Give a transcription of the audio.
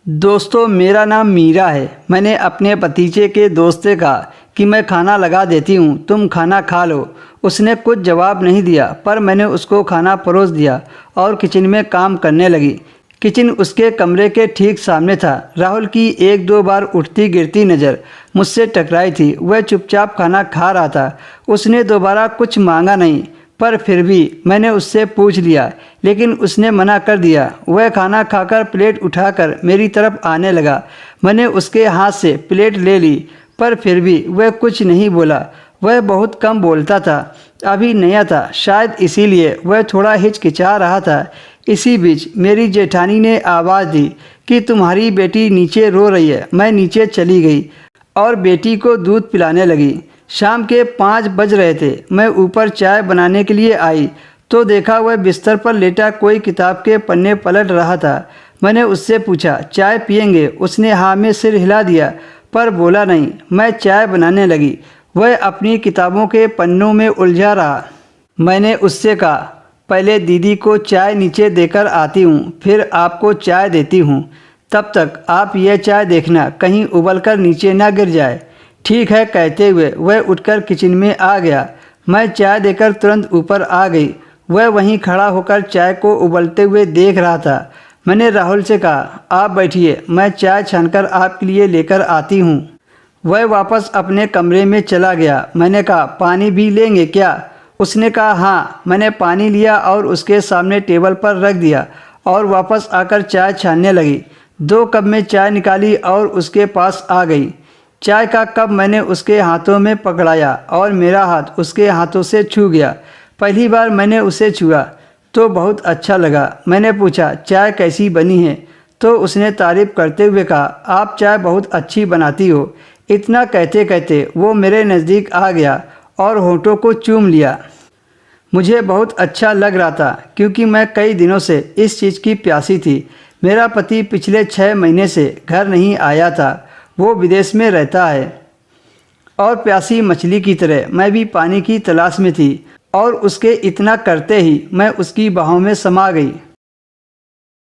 दोस्तों, मेरा नाम मीरा है। मैंने अपने भतीजे के दोस्त से कहा कि मैं खाना लगा देती हूँ, तुम खाना खा लो। उसने कुछ जवाब नहीं दिया, पर मैंने उसको खाना परोस दिया और किचन में काम करने लगी। किचन उसके कमरे के ठीक सामने था। राहुल की एक दो बार उठती गिरती नज़र मुझसे टकराई थी। वह चुपचाप खाना खा रहा था। उसने दोबारा कुछ मांगा नहीं, पर फिर भी मैंने उससे पूछ लिया, लेकिन उसने मना कर दिया। वह खाना खाकर प्लेट उठाकर मेरी तरफ आने लगा। मैंने उसके हाथ से प्लेट ले ली, पर फिर भी वह कुछ नहीं बोला। वह बहुत कम बोलता था, अभी नया था, शायद इसीलिए वह थोड़ा हिचकिचा रहा था। इसी बीच मेरी जेठानी ने आवाज़ दी कि तुम्हारी बेटी नीचे रो रही है। मैं नीचे चली गई और बेटी को दूध पिलाने लगी। शाम के 5 बज रहे थे। मैं ऊपर चाय बनाने के लिए आई तो देखा वह बिस्तर पर लेटा कोई किताब के पन्ने पलट रहा था। मैंने उससे पूछा, चाय पिएंगे? उसने हाँ में सिर हिला दिया, पर बोला नहीं। मैं चाय बनाने लगी, वह अपनी किताबों के पन्नों में उलझा रहा। मैंने उससे कहा, पहले दीदी को चाय नीचे देकर आती हूँ, फिर आपको चाय देती हूँ। तब तक आप यह चाय देखना कहीं उबलकर नीचे ना गिर जाए। ठीक है, कहते हुए वह उठकर किचन में आ गया। मैं चाय देकर तुरंत ऊपर आ गई। वह वहीं खड़ा होकर चाय को उबलते हुए देख रहा था। मैंने राहुल से कहा, आप बैठिए, मैं चाय छानकर आपके लिए लेकर आती हूँ। वह वापस अपने कमरे में चला गया। मैंने कहा, पानी भी लेंगे क्या? उसने कहा, हाँ। मैंने पानी लिया और उसके सामने टेबल पर रख दिया और वापस आकर चाय छानने लगी। 2 कप में चाय निकाली और उसके पास आ गई। चाय का कप मैंने उसके हाथों में पकड़ाया और मेरा हाथ उसके हाथों से छू गया। पहली बार मैंने उसे छुआ तो बहुत अच्छा लगा। मैंने पूछा, चाय कैसी बनी है? तो उसने तारीफ़ करते हुए कहा, आप चाय बहुत अच्छी बनाती हो। इतना कहते कहते वो मेरे नज़दीक आ गया और होठों को चूम लिया। मुझे बहुत अच्छा लग रहा था, क्योंकि मैं कई दिनों से इस चीज़ की प्यासी थी। मेरा पति पिछले 6 महीने से घर नहीं आया था। वो विदेश में रहता है और प्यासी मछली की तरह मैं भी पानी की तलाश में थी, और उसके इतना करते ही मैं उसकी बाहों में समा गई।